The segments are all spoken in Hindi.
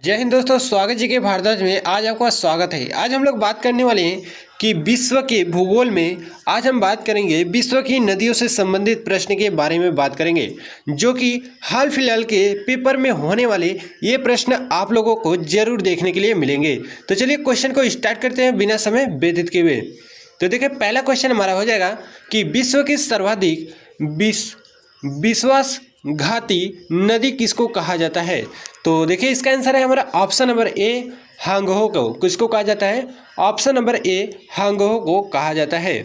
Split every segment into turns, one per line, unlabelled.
जय हिंद दोस्तों, स्वागत जी के भारद्वाज में आज आपका स्वागत है। आज हम लोग बात करने वाले हैं कि विश्व के भूगोल में आज हम बात करेंगे विश्व की नदियों से संबंधित प्रश्न के बारे में बात करेंगे, जो कि हाल फिलहाल के पेपर में होने वाले ये प्रश्न आप लोगों को जरूर देखने के लिए मिलेंगे। तो चलिए क्वेश्चन को स्टार्ट करते हैं बिना समय व्यतीत किए हुए। तो देखिए पहला क्वेश्चन हमारा हो जाएगा कि विश्व की सर्वाधिक विश्वासघाती नदी किसको कहा जाता है। तो देखिए इसका आंसर है हमारा ऑप्शन नंबर ए हांगहो को। किसको कहा जाता है? ऑप्शन नंबर ए हांगहो को कहा जाता है।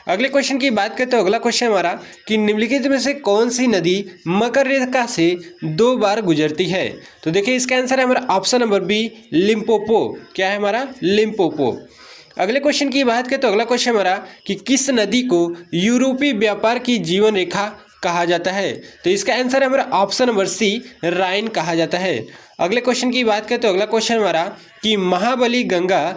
अगले क्वेश्चन की बात करते हैं। अगला क्वेश्चन हमारा कि निम्नलिखित में से कौन सी नदी मकर रेखा से 2 बार गुजरती है। तो देखिए इसका आंसर है हमारा ऑप्शन नंबर बी लिम्पोपो। क्या है हमारा? लिम्पोपो। अगले क्वेश्चन की बात करें तो अगला क्वेश्चन हमारा कि किस नदी को यूरोपीय व्यापार की जीवन रेखा कहा जाता है। तो इसका आंसर है हमारा ऑप्शन नंबर सी राइन कहा जाता है। अगले क्वेश्चन की बात करें तो अगला क्वेश्चन हमारा कि महाबली गंगा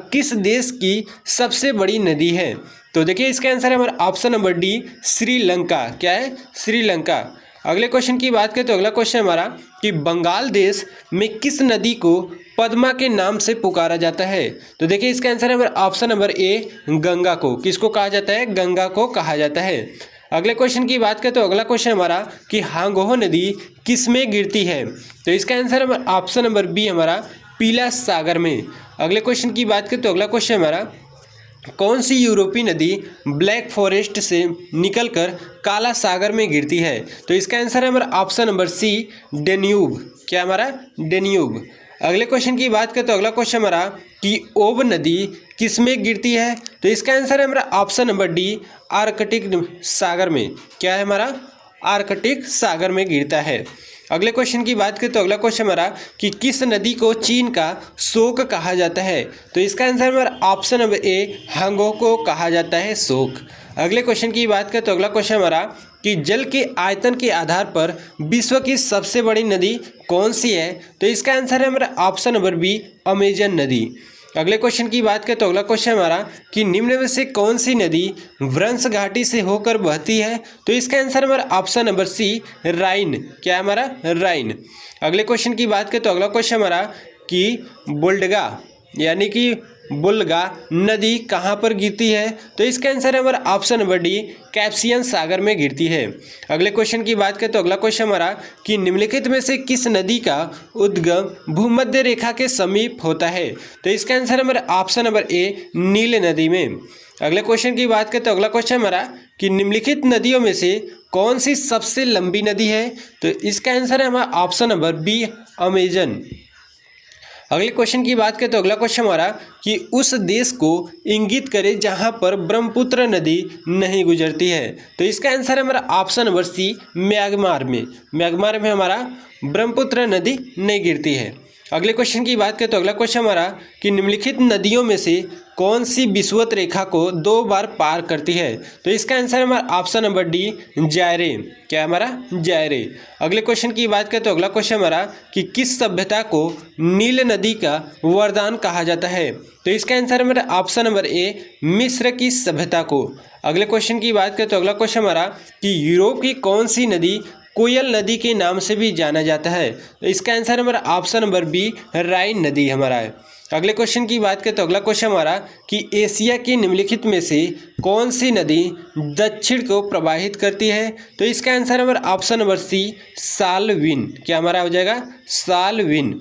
किस देश की सबसे बड़ी नदी है। तो देखिए इसका आंसर है हमारा ऑप्शन नंबर डी श्रीलंका। क्या है? श्रीलंका। अगले क्वेश्चन की बात करें तो अगला क्वेश्चन हमारा कि बंगाल देश में किस नदी को पद्मा के नाम से पुकारा जाता है। तो देखिए इसका आंसर है हमारा ऑप्शन नंबर ए गंगा को। किसको कहा जाता है? गंगा को कहा जाता है। अगले क्वेश्चन की बात करें तो अगला क्वेश्चन हमारा कि हांगहो नदी किस में गिरती है। तो इसका आंसर है हमारा ऑप्शन नंबर बी हमारा पीला सागर में। अगले क्वेश्चन की बात करें तो अगला क्वेश्चन हमारा कौन सी यूरोपीय नदी ब्लैक फॉरेस्ट से निकलकर काला सागर में गिरती है। तो इसका आंसर है हमारा ऑप्शन नंबर सी डेन्यूब। क्या हमारा? डेन्यूब। अगले क्वेश्चन की बात करें तो अगला क्वेश्चन हमारा कि ओब नदी किस में गिरती है। तो इसका आंसर है हमारा ऑप्शन नंबर डी आर्कटिक सागर में। क्या है हमारा? आर्कटिक सागर में गिरता है। अगले क्वेश्चन की बात करें तो अगला क्वेश्चन हमारा कि किस नदी को चीन का शोक कहा जाता है। तो इसका आंसर हमारा ऑप्शन नंबर ए हांगो को कहा जाता है शोक। अगले क्वेश्चन की बात करें तो अगला क्वेश्चन हमारा कि जल के आयतन के आधार पर विश्व की सबसे बड़ी नदी कौन सी है। तो इसका आंसर है हमारा ऑप्शन नंबर बी अमेजन नदी। अगले क्वेश्चन की बात करें तो अगला क्वेश्चन हमारा कि निम्न में से कौन सी नदी व्रंश घाटी से होकर बहती है। तो इसका आंसर हमारा ऑप्शन नंबर सी राइन। क्या है हमारा? राइन। अगले क्वेश्चन की बात करें तो अगला क्वेश्चन हमारा कि बुल्डगा यानी कि बुल्गा नदी कहाँ पर गिरती है। तो इसका आंसर है हमारा ऑप्शन नंबर डी कैस्पियन सागर में गिरती है। अगले क्वेश्चन की बात करें तो अगला क्वेश्चन हमारा कि निम्नलिखित में से किस नदी का उद्गम भूमध्य रेखा के समीप होता है। तो इसका आंसर है हमारा ऑप्शन नंबर ए नील नदी में। अगले क्वेश्चन की बात करें तो अगला क्वेश्चन हमारा कि निम्नलिखित नदियों में से कौन सी सबसे लंबी नदी है। तो इसका आंसर है हमारा ऑप्शन नंबर बी अमेजन। अगले क्वेश्चन की बात करें तो अगला क्वेश्चन हमारा कि उस देश को इंगित करे जहां पर ब्रह्मपुत्र नदी नहीं गुजरती है। तो इसका आंसर है हमारा ऑप्शन नंबर सी म्यांमार में। म्यांमार में हमारा ब्रह्मपुत्र नदी नहीं गिरती है। अगले क्वेश्चन की बात करें तो अगला क्वेश्चन हमारा कि निम्नलिखित नदियों में से कौन सी विषुवत रेखा को 2 बार पार करती है। तो इसका आंसर है हमारा ऑप्शन नंबर डी जायरे। क्या है हमारा? जायरे। अगले क्वेश्चन की बात करें तो अगला क्वेश्चन हमारा कि किस सभ्यता को नील नदी का वरदान कहा जाता है। तो इसका आंसर है हमारा ऑप्शन नंबर ए मिस्र की सभ्यता को। अगले क्वेश्चन की बात करें तो अगला क्वेश्चन हमारा कि यूरोप की कौन सी नदी कोयल नदी के नाम से भी जाना जाता है। तो इसका आंसर हमारा ऑप्शन नंबर बी राइन नदी हमारा है। अगले क्वेश्चन की बात करें तो अगला क्वेश्चन हमारा कि एशिया की निम्नलिखित में से कौन सी नदी दक्षिण को प्रवाहित करती है। तो इसका आंसर हमारा ऑप्शन नंबर सी सालविन। क्या हमारा हो जाएगा? सालविन।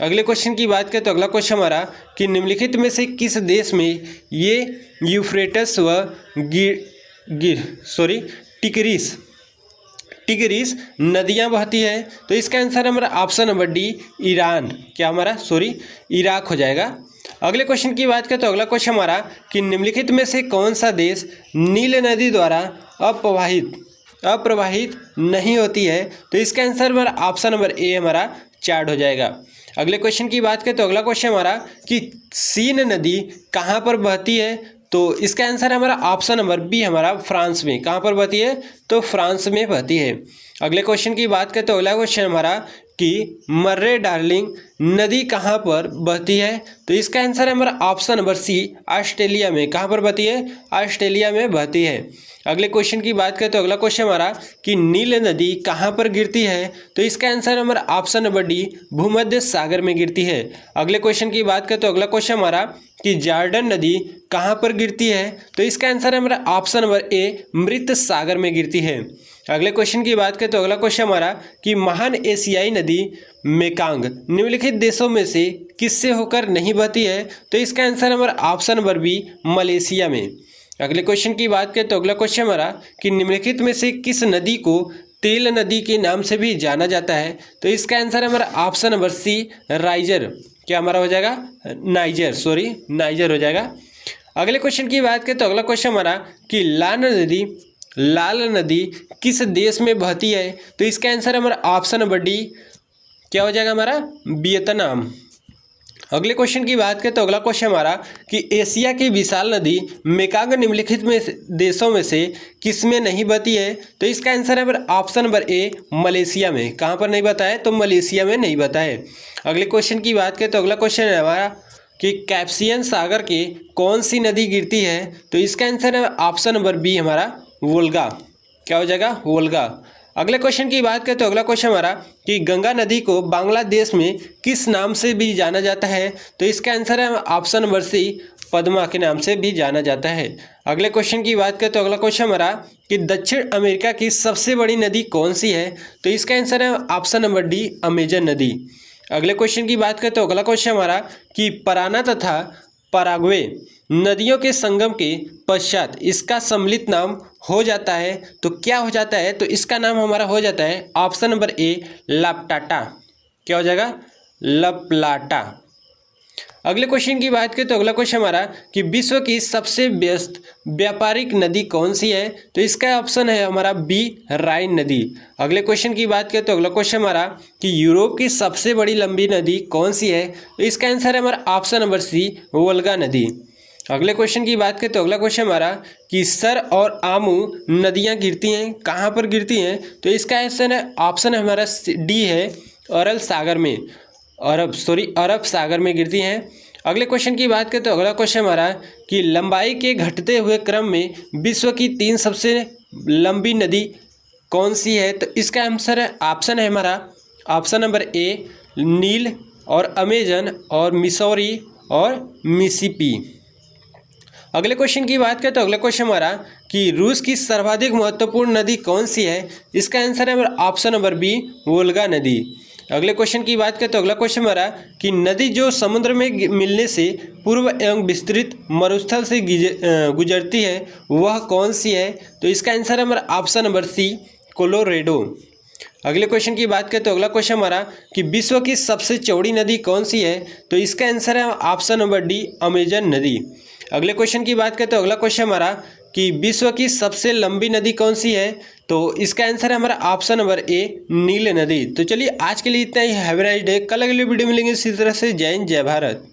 अगले क्वेश्चन की बात करें तो अगला क्वेश्चन हमारा कि निम्नलिखित में से किस देश में ये यूफ्रेटस व टिग्रिस नदियां बहती है। तो इसका आंसर हमारा ऑप्शन नंबर डी ईरान। क्या हमारा? इराक हो जाएगा। अगले क्वेश्चन की बात करें तो अगला क्वेश्चन हमारा कि निम्नलिखित में से कौन सा देश नील नदी द्वारा अप्रवाहित नहीं होती है। तो इसका आंसर हमारा ऑप्शन नंबर ए हमारा चार्ट हो जाएगा। अगले क्वेश्चन की बात करें तो अगला क्वेश्चन हमारा कि सीन नदी कहाँ पर बहती है। तो इसका आंसर है हमारा ऑप्शन नंबर बी हमारा फ्रांस में। कहाँ पर बहती है? तो फ्रांस में बहती है। अगले क्वेश्चन की बात करें तो अगला क्वेश्चन हमारा कि मर्रे डार्लिंग नदी कहाँ पर बहती है? तो इसका आंसर है हमारा ऑप्शन नंबर सी, ऑस्ट्रेलिया में। कहाँ पर बहती है? ऑस्ट्रेलिया में बहती है। अगले क्वेश्चन की बात करें तो अगला क्वेश्चन हमारा कि नील नदी कहाँ पर गिरती है? तो इसका आंसर है हमारा ऑप्शन नंबर डी, भूमध्य सागर में गिरती है। अगले क्वेश्चन की बात करें तो अगला क्वेश्चन हमारा कि जॉर्डन नदी कहाँ पर गिरती है? तो इसका आंसर है हमारा ऑप्शन नंबर ए, मृत सागर में गिरती है। अगले क्वेश्चन की बात करें तो अगला क्वेश्चन हमारा कि महान एशियाई नदी मेकांग निम्नलिखित देशों में से किससे होकर नहीं बहती है? तो इसका आंसर हमारा ऑप्शन नंबर बी, मलेशिया में। अगले क्वेश्चन की बात करें तो अगला क्वेश्चन हमारा कि निम्नलिखित में से किस नदी को तेल नदी के नाम से भी जाना जाता है? तो इसका आंसर है हमारा ऑप्शन नंबर सी, राइजर। क्या हमारा हो जाएगा? नाइजर हो जाएगा। अगले क्वेश्चन की बात करें तो अगला क्वेश्चन हमारा कि लाल नदी किस देश में बहती है? तो इसका आंसर है हमारा ऑप्शन नंबर डी, क्या हो जाएगा हमारा? वियतनाम। अगले क्वेश्चन की बात करें तो अगला क्वेश्चन हमारा कि एशिया की विशाल नदी मेकांग निम्नलिखित में देशों में से किस में नहीं बहती है? तो इसका आंसर है हमारा ऑप्शन नंबर ए, मलेशिया में। कहाँ पर नहीं बहता है? तो मलेशिया में नहीं बहता है। अगले क्वेश्चन की बात करें तो अगला क्वेश्चन है हमारा कि कैस्पियन सागर के कौन सी नदी गिरती है? तो इसका आंसर है ऑप्शन नंबर बी, हमारा वोल्गा। क्या हो जाएगा? वोल्गा। अगले क्वेश्चन की बात करें तो अगला क्वेश्चन हमारा कि गंगा नदी को बांग्लादेश में किस नाम से भी जाना जाता है? तो इसका आंसर है ऑप्शन नंबर सी, पद्मा के नाम से भी जाना जाता है। अगले क्वेश्चन की बात करें तो अगला क्वेश्चन हमारा कि दक्षिण अमेरिका की सबसे बड़ी नदी कौन सी है? तो इसका आंसर है ऑप्शन नंबर डी, अमेजन नदी। अगले क्वेश्चन की बात करें तो अगला क्वेश्चन हमारा कि पराना तथा पराग्वे नदियों के संगम के पश्चात इसका सम्मिलित नाम हो जाता है, तो क्या हो जाता है? तो इसका नाम हमारा हो जाता है ऑप्शन नंबर ए, लाप्लाटा। क्या हो जाएगा? लाप्लाटा। अगले क्वेश्चन की बात करें तो अगला क्वेश्चन हमारा कि विश्व की सबसे व्यस्त व्यापारिक नदी कौन सी है? तो इसका ऑप्शन है हमारा बी, राइन नदी। अगले क्वेश्चन की बात करें तो अगला क्वेश्चन हमारा कि यूरोप की सबसे बड़ी लंबी नदी कौन सी है? तो इसका आंसर है हमारा ऑप्शन नंबर सी, वोल्गा नदी। अगले क्वेश्चन की बात करें तो अगला क्वेश्चन हमारा कि सर और आमू नदियाँ गिरती हैं, कहाँ पर गिरती हैं? तो इसका आंसर है ऑप्शन हमारा डी है, अरब सागर में गिरती हैं। अगले क्वेश्चन की बात करें तो अगला क्वेश्चन हमारा कि लंबाई के घटते हुए क्रम में विश्व की 3 सबसे लंबी नदी कौन सी है? तो इसका आंसर है ऑप्शन है हमारा ऑप्शन नंबर ए, नील और अमेजन और मिसौरी और मिसिसिपी। अगले क्वेश्चन की बात करें तो अगला क्वेश्चन हमारा कि रूस की सर्वाधिक महत्वपूर्ण नदी कौन सी है? इसका आंसर है हमारा ऑप्शन नंबर बी, वोल्गा नदी। अगले क्वेश्चन की बात करें तो अगला क्वेश्चन हमारा कि नदी जो समुद्र में मिलने से पूर्व एवं विस्तृत मरुस्थल से गुजरती है वह कौन सी है? तो इसका आंसर है हमारा ऑप्शन नंबर सी, कोलोरेडो। अगले क्वेश्चन की बात करें तो अगला क्वेश्चन हमारा कि विश्व की सबसे चौड़ी नदी कौन सी है? तो इसका आंसर है ऑप्शन नंबर डी, अमेजन नदी। अगले क्वेश्चन की बात करें तो अगला क्वेश्चन हमारा कि विश्व की सबसे लंबी नदी कौन सी है? तो इसका आंसर है हमारा ऑप्शन नंबर ए, नील नदी। तो चलिए आज के लिए इतना ही। Have a nice day. कल अगले वीडियो में मिलेंगे इसी तरह से। जय हिंद, जय भारत।